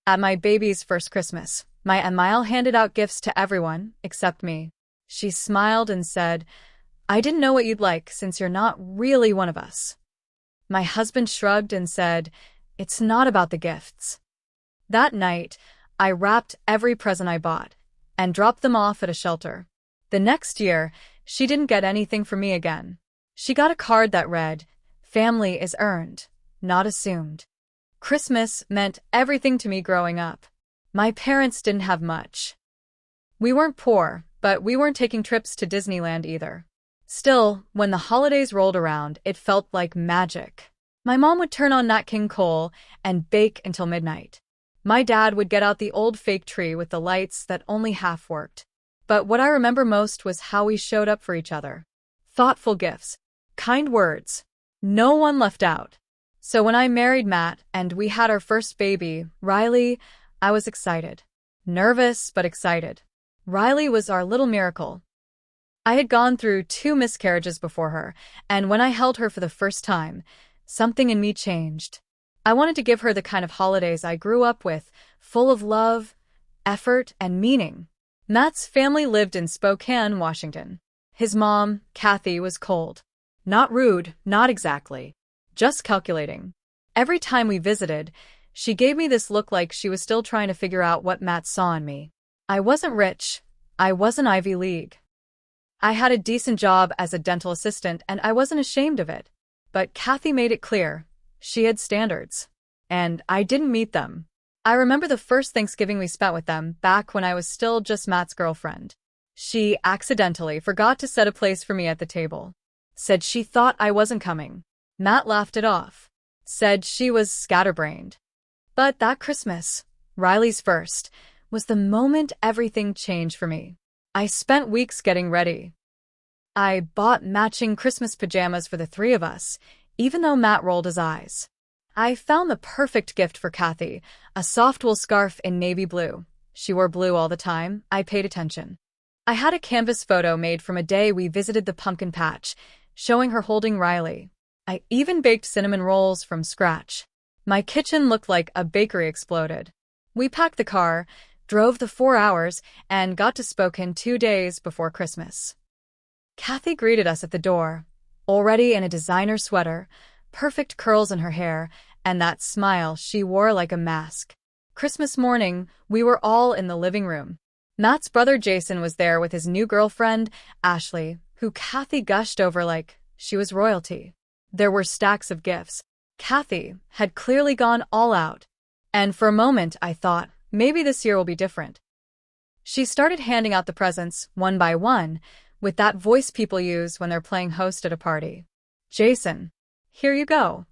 At my baby's first Christmas, my Emile handed out gifts to everyone except me. She smiled and said, "I didn't know what you'd like since you're not really one of us." My husband shrugged and said, "It's not about the gifts." That night, I wrapped every present I bought and dropped them off at a shelter. The next year, she didn't get anything from me again. She got a card that read, "Family is earned, not assumed." Christmas meant everything to me growing up. My parents didn't have much. We weren't poor, but we weren't taking trips to Disneyland either. Still, when the holidays rolled around, it felt like magic. My mom would turn on Nat King Cole and bake until midnight. My dad would get out the old fake tree with the lights that only half worked. But what I remember most was how we showed up for each other. Thoughtful gifts, kind words. No one left out. So when I married Matt and we had our first baby, Riley, I was excited. Nervous, but excited. Riley was our little miracle. I had gone through 2 miscarriages before her, and when I held her for the first time, something in me changed. I wanted to give her the kind of holidays I grew up with, full of love, effort, and meaning. Matt's family lived in Spokane, Washington. His mom, Kathy, was cold. Not rude, not exactly. Just calculating. Every time we visited, she gave me this look like she was still trying to figure out what Matt saw in me. I wasn't rich. I wasn't Ivy League. I had a decent job as a dental assistant and I wasn't ashamed of it. But Kathy made it clear. She had standards. And I didn't meet them. I remember the first Thanksgiving we spent with them back when I was still just Matt's girlfriend. She accidentally forgot to set a place for me at the table. Said she thought I wasn't coming. Matt laughed it off. Said she was scatterbrained. But that Christmas, Riley's first, was the moment everything changed for me. I spent weeks getting ready. I bought matching Christmas pajamas for the 3 of us, even though Matt rolled his eyes. I found the perfect gift for Kathy, a soft wool scarf in navy blue. She wore blue all the time. I paid attention. I had a canvas photo made from a day we visited the pumpkin patch, showing her holding Riley. I even baked cinnamon rolls from scratch. My kitchen looked like a bakery exploded. We packed the car, drove the 4 hours, and got to Spokane 2 days before Christmas. Kathy greeted us at the door, already in a designer sweater, perfect curls in her hair, and that smile she wore like a mask. Christmas morning, we were all in the living room. Matt's brother Jason was there with his new girlfriend, Ashley, who Kathy gushed over like she was royalty. There were stacks of gifts. Kathy had clearly gone all out. And for a moment, I thought, maybe this year will be different. She started handing out the presents, one by one, with that voice people use when they're playing host at a party. "Jason, here you go."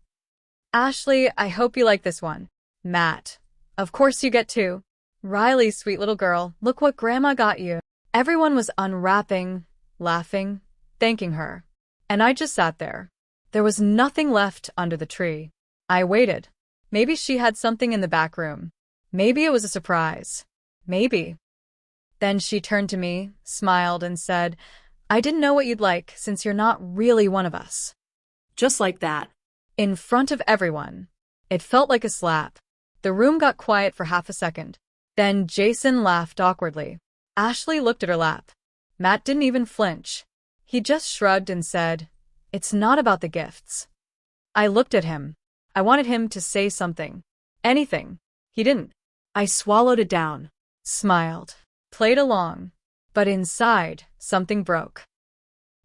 "Ashley, I hope you like this one." "Matt, of course you get 2. "Riley, sweet little girl, look what Grandma got you." Everyone was unwrapping, laughing, thanking her. And I just sat there. There was nothing left under the tree. I waited. Maybe she had something in the back room. Maybe it was a surprise. Maybe. Then she turned to me, smiled, and said, "I didn't know what you'd like since you're not really one of us." Just like that. In front of everyone. It felt like a slap. The room got quiet for half a second. Then Jason laughed awkwardly. Ashley looked at her lap. Matt didn't even flinch. He just shrugged and said, "It's not about the gifts." I looked at him. I wanted him to say something. Anything. He didn't. I swallowed it down. Smiled. Played along. But inside, something broke.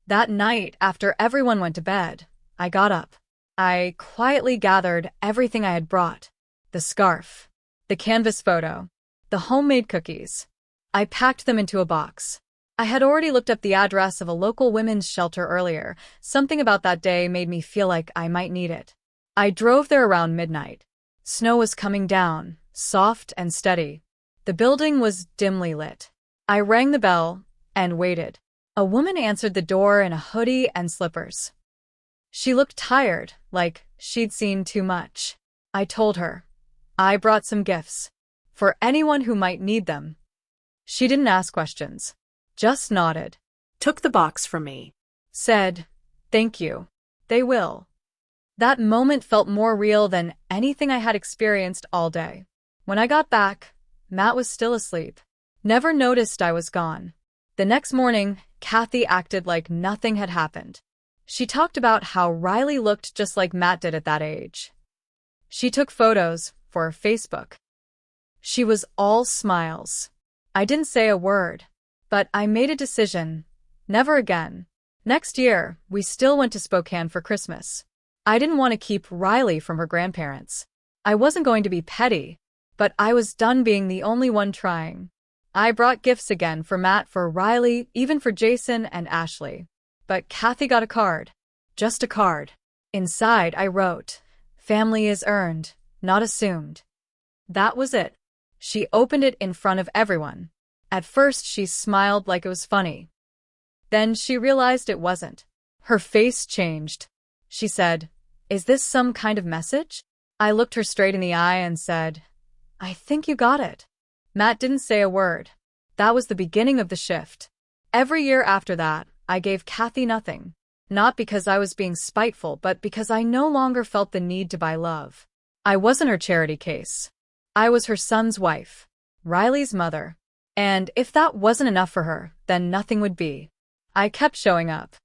That night, after everyone went to bed, I got up. I quietly gathered everything I had brought. The scarf. The canvas photo. The homemade cookies. I packed them into a box. I had already looked up the address of a local women's shelter earlier. Something about that day made me feel like I might need it. I drove there around midnight. Snow was coming down, soft and steady. The building was dimly lit. I rang the bell and waited. A woman answered the door in a hoodie and slippers. She looked tired, like she'd seen too much. I told her. I brought some gifts. For anyone who might need them. She didn't ask questions. Just nodded. Took the box from me. Said, "Thank you. They will." That moment felt more real than anything I had experienced all day. When I got back, Matt was still asleep. Never noticed I was gone. The next morning, Kathy acted like nothing had happened. She talked about how Riley looked just like Matt did at that age. She took photos for Facebook. She was all smiles. I didn't say a word, but I made a decision. Never again. Next year, we still went to Spokane for Christmas. I didn't want to keep Riley from her grandparents. I wasn't going to be petty, but I was done being the only one trying. I brought gifts again for Matt, for Riley, even for Jason and Ashley. But Kathy got a card. Just a card. Inside, I wrote, "Family is earned, not assumed." That was it. She opened it in front of everyone. At first, she smiled like it was funny. Then she realized it wasn't. Her face changed. She said, "Is this some kind of message?" I looked her straight in the eye and said, "I think you got it." Matt didn't say a word. That was the beginning of the shift. Every year after that, I gave Kathy nothing. Not because I was being spiteful, but because I no longer felt the need to buy love. I wasn't her charity case. I was her son's wife, Riley's mother. And if that wasn't enough for her, then nothing would be. I kept showing up.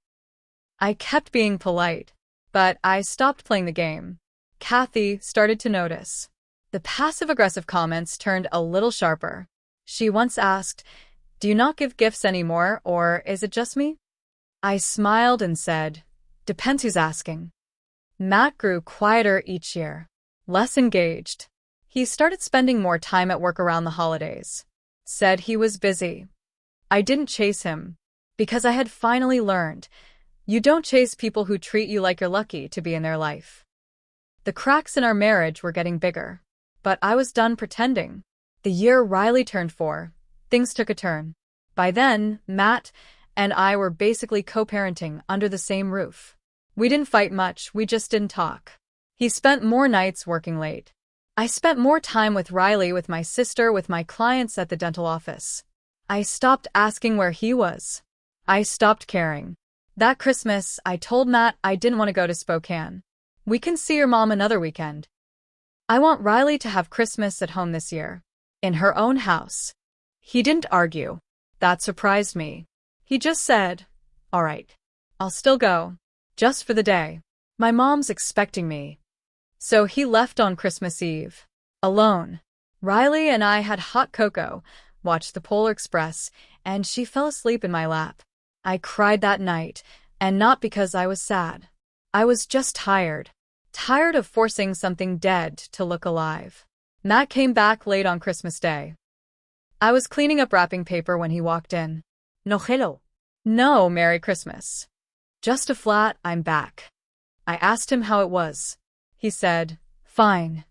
I kept being polite. But I stopped playing the game. Kathy started to notice. The passive-aggressive comments turned a little sharper. She once asked, "Do you not give gifts anymore, or is it just me?" I smiled and said, "Depends who's asking." Matt grew quieter each year, less engaged. He started spending more time at work around the holidays. Said he was busy. I didn't chase him, because I had finally learned, you don't chase people who treat you like you're lucky to be in their life. The cracks in our marriage were getting bigger, but I was done pretending. The year Riley turned 4, things took a turn. By then, Matt and I were basically co-parenting under the same roof. We didn't fight much, we just didn't talk. He spent more nights working late. I spent more time with Riley, with my sister, with my clients at the dental office. I stopped asking where he was. I stopped caring. That Christmas, I told Matt I didn't want to go to Spokane. "We can see your mom another weekend. I want Riley to have Christmas at home this year, in her own house." He didn't argue. That surprised me. He just said, "All right, I'll still go, just for the day. My mom's expecting me." So he left on Christmas Eve. Alone. Riley and I had hot cocoa, watched the Polar Express, and she fell asleep in my lap. I cried that night, and not because I was sad. I was just tired. Tired of forcing something dead to look alive. Matt came back late on Christmas Day. I was cleaning up wrapping paper when he walked in. "No hello." "No, Merry Christmas." "Just a flat, I'm back." I asked him how it was. He said, "Fine."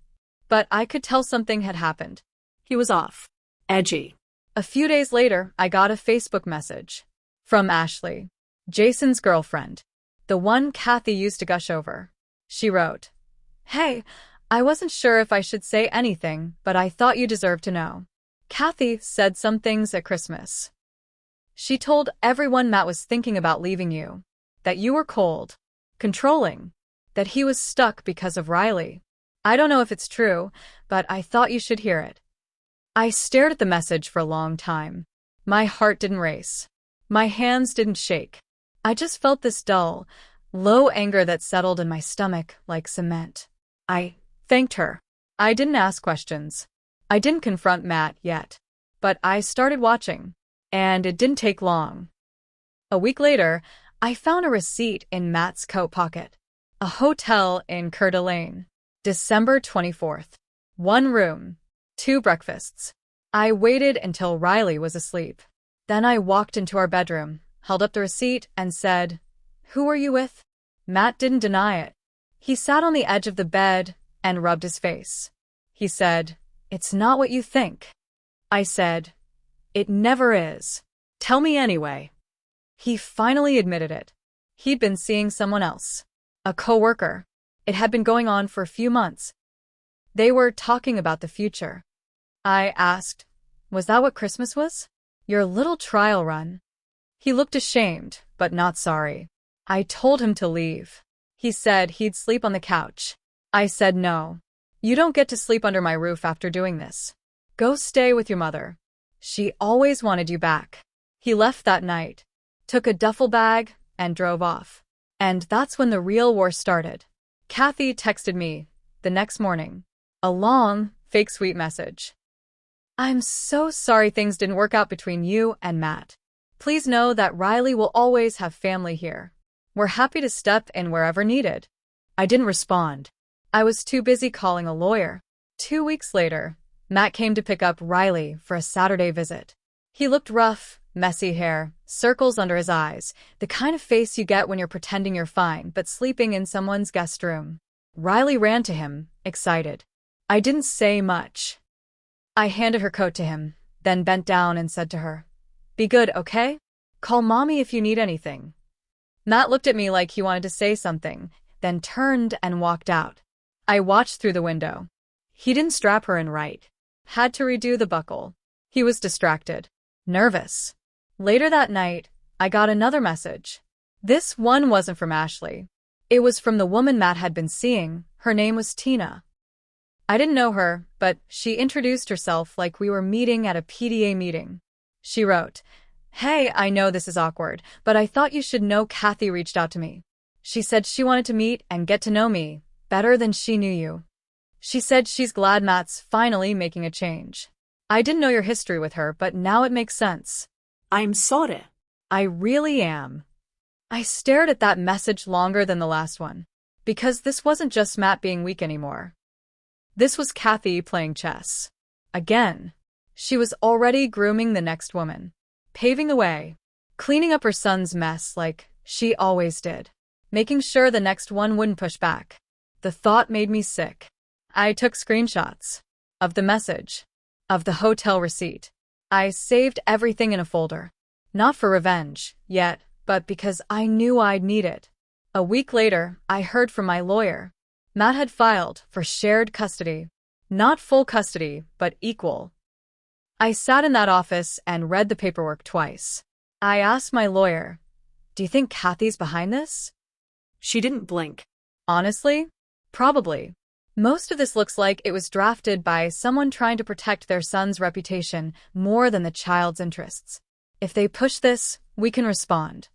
But I could tell something had happened. He was off. Edgy. A few days later, I got a Facebook message. From Ashley. Jason's girlfriend. The one Kathy used to gush over. She wrote, "Hey, I wasn't sure if I should say anything, but I thought you deserved to know. Kathy said some things at Christmas. She told everyone Matt was thinking about leaving you. That you were cold. Controlling. That he was stuck because of Riley. I don't know if it's true, but I thought you should hear it." I stared at the message for a long time. My heart didn't race. My hands didn't shake. I just felt this dull, low anger that settled in my stomach like cement. I thanked her. I didn't ask questions. I didn't confront Matt yet. But I started watching. And it didn't take long. A week later, I found a receipt in Matt's coat pocket. A hotel in Coeur d'Alene. December 24th. 1 room. 2 breakfasts. I waited until Riley was asleep. Then I walked into our bedroom, held up the receipt, and said, "Who are you with?" Matt didn't deny it. He sat on the edge of the bed and rubbed his face. He said, "It's not what you think." I said, "It never is. Tell me anyway." He finally admitted it. He'd been seeing someone else. A coworker. It had been going on for a few months. They were talking about the future. I asked, "Was that what Christmas was? Your little trial run?" He looked ashamed, but not sorry. I told him to leave. He said he'd sleep on the couch. I said no. You don't get to sleep under my roof after doing this. Go stay with your mother. She always wanted you back. He left that night, took a duffel bag, and drove off. And that's when the real war started. Kathy texted me the next morning. A long, fake sweet message. I'm so sorry things didn't work out between you and Matt. Please know that Riley will always have family here. We're happy to step in wherever needed. I didn't respond. I was too busy calling a lawyer. 2 weeks later, Matt came to pick up Riley for a Saturday visit. He looked rough, messy hair, circles under his eyes, the kind of face you get when you're pretending you're fine but sleeping in someone's guest room. Riley ran to him, excited. I didn't say much. I handed her coat to him, then bent down and said to her, "Be good, okay? Call mommy if you need anything." Matt looked at me like he wanted to say something, then turned and walked out. I watched through the window. He didn't strap her in right. Had to redo the buckle. He was distracted. Nervous. Later that night, I got another message. This one wasn't from Ashley. It was from the woman Matt had been seeing. Her name was Tina. I didn't know her, but she introduced herself like we were meeting at a PDA meeting. She wrote, "Hey, I know this is awkward, but I thought you should know Kathy reached out to me. She said she wanted to meet and get to know me better than she knew you. She said she's glad Matt's finally making a change. I didn't know your history with her, but now it makes sense." I'm sorry. I really am. I stared at that message longer than the last one, because this wasn't just Matt being weak anymore. This was Kathy playing chess. Again. She was already grooming the next woman, paving the way, cleaning up her son's mess like she always did, making sure the next one wouldn't push back. The thought made me sick. I took screenshots of the message, of the hotel receipt. I saved everything in a folder. Not for revenge, yet, but because I knew I'd need it. A week later, I heard from my lawyer. Matt had filed for shared custody. Not full custody, but equal. I sat in that office and read the paperwork twice. I asked my lawyer, "Do you think Kathy's behind this?" She didn't blink. Honestly? Probably. Most of this looks like it was drafted by someone trying to protect their son's reputation more than the child's interests. If they push this, we can respond.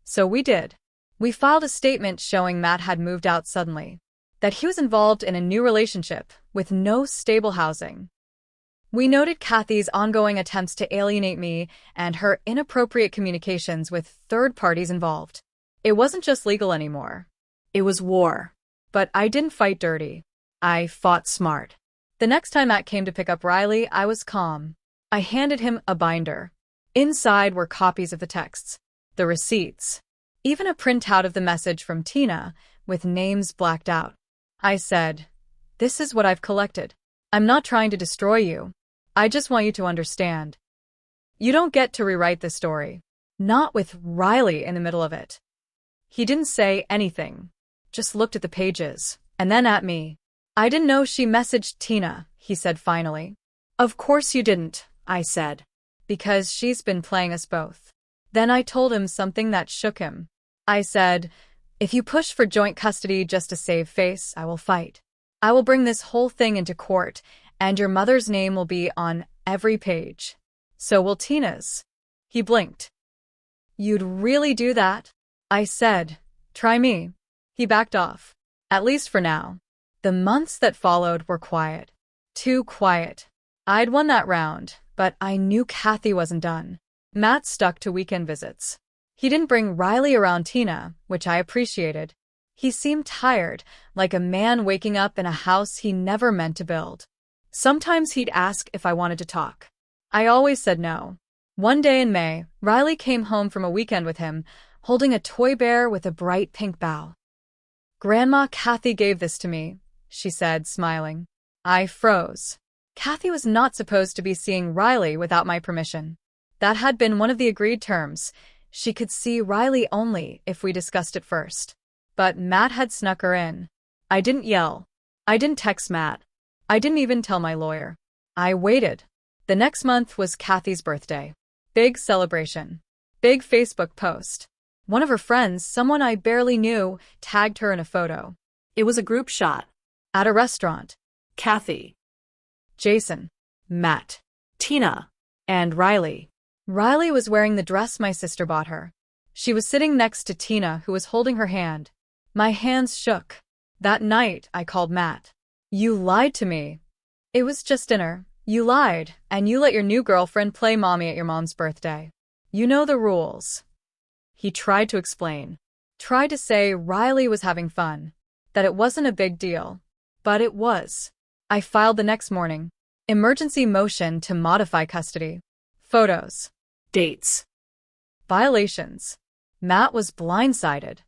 So we did. We filed a statement showing Matt had moved out suddenly, that he was involved in a new relationship with no stable housing. We noted Kathy's ongoing attempts to alienate me and her inappropriate communications with third parties involved. It wasn't just legal anymore. It was war. But I didn't fight dirty. I fought smart. The next time Matt came to pick up Riley, I was calm. I handed him a binder. Inside were copies of the texts, the receipts, even a printout of the message from Tina with names blacked out. I said, "This is what I've collected. I'm not trying to destroy you. I just want you to understand. You don't get to rewrite the story. Not with Riley in the middle of it." He didn't say anything, just looked at the pages, and then at me. "I didn't know she messaged Tina," he said finally. "Of course you didn't," I said, "because she's been playing us both." Then I told him something that shook him. I said, "If you push for joint custody just to save face, I will fight. I will bring this whole thing into court, and your mother's name will be on every page. So will Tina's." He blinked. "You'd really do that?" I said, "Try me." He backed off. At least for now. The months that followed were quiet. Too quiet. I'd won that round, but I knew Kathy wasn't done. Matt stuck to weekend visits. He didn't bring Riley around Tina, which I appreciated. He seemed tired, like a man waking up in a house he never meant to build. Sometimes he'd ask if I wanted to talk. I always said no. One day in May, Riley came home from a weekend with him, holding a toy bear with a bright pink bow. "Grandma Kathy gave this to me," she said, smiling. I froze. Kathy was not supposed to be seeing Riley without my permission. That had been one of the agreed terms. She could see Riley only if we discussed it first. But Matt had snuck her in. I didn't yell. I didn't text Matt. I didn't even tell my lawyer. I waited. The next month was Kathy's birthday. Big celebration. Big Facebook post. One of her friends, someone I barely knew, tagged her in a photo. It was a group shot. At a restaurant. Kathy, Jason, Matt, Tina, and Riley. Riley was wearing the dress my sister bought her. She was sitting next to Tina, who was holding her hand. My hands shook. That night, I called Matt. You lied to me. It was just dinner. You lied, and you let your new girlfriend play mommy at your mom's birthday. You know the rules. He tried to explain. Tried to say Riley was having fun. That it wasn't a big deal. But it was. I filed the next morning. Emergency motion to modify custody. Photos. dates. Violations. Matt was blindsided.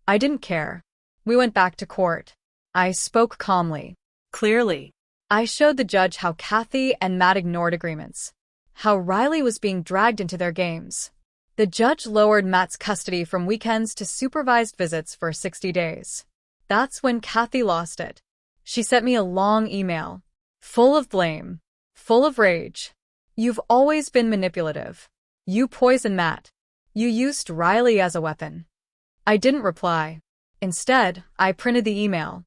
I didn't care. We went back to court. I spoke calmly. Clearly. I showed the judge how Kathy and Matt ignored agreements. How Riley was being dragged into their games. The judge lowered Matt's custody from weekends to supervised visits for 60 days. That's when Kathy lost it. She sent me a long email. Full of blame. Full of rage. You've always been manipulative. You poisoned Matt. You used Riley as a weapon. I didn't reply. Instead, I printed the email.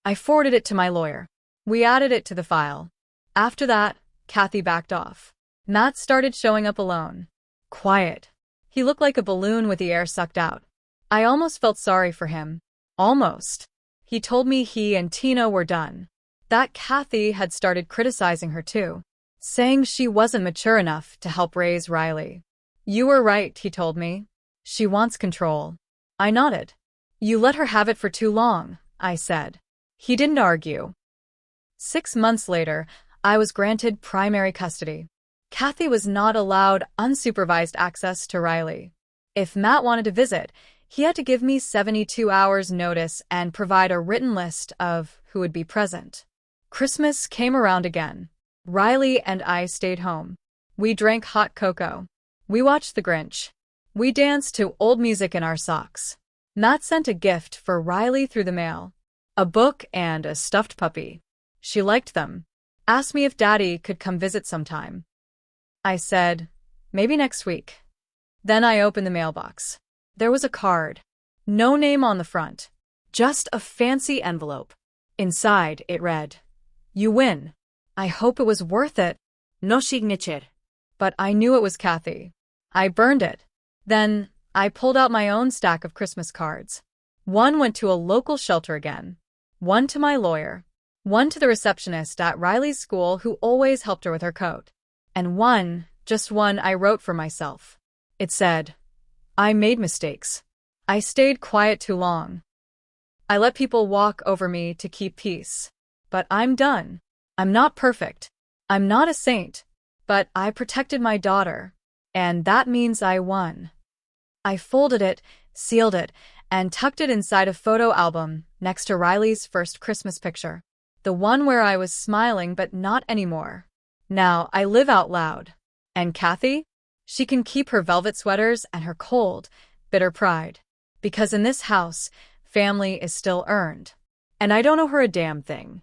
I forwarded it to my lawyer. We added it to the file. After that, Kathy backed off. Matt started showing up alone. Quiet. He looked like a balloon with the air sucked out. I almost felt sorry for him. Almost. He told me he and Tina were done. That Kathy had started criticizing her too, saying she wasn't mature enough to help raise Riley. You were right, he told me. She wants control. I nodded. You let her have it for too long, I said. He didn't argue. 6 months later, I was granted primary custody. Kathy was not allowed unsupervised access to Riley. If Matt wanted to visit, he had to give me 72 hours notice and provide a written list of who would be present. Christmas came around again. Riley and I stayed home. We drank hot cocoa. We watched The Grinch. We danced to old music in our socks. Matt sent a gift for Riley through the mail. A book and a stuffed puppy. She liked them. Asked me if Daddy could come visit sometime. I said, maybe next week. Then I opened the mailbox. There was a card. No name on the front. Just a fancy envelope. Inside, it read, You win. I hope it was worth it. No signature. But I knew it was Kathy. I burned it. Then, I pulled out my own stack of Christmas cards. One went to a local shelter again. One to my lawyer. One to the receptionist at Riley's school who always helped her with her coat. And one, just one, I wrote for myself. It said, I made mistakes. I stayed quiet too long. I let people walk over me to keep peace. But I'm done. I'm not perfect. I'm not a saint. But I protected my daughter. And that means I won. I folded it, sealed it, and tucked it inside a photo album next to Riley's first Christmas picture. The one where I was smiling but not anymore. Now I live out loud. And Kathy? She can keep her velvet sweaters and her cold, bitter pride. Because in this house, family is still earned. And I don't owe her a damn thing.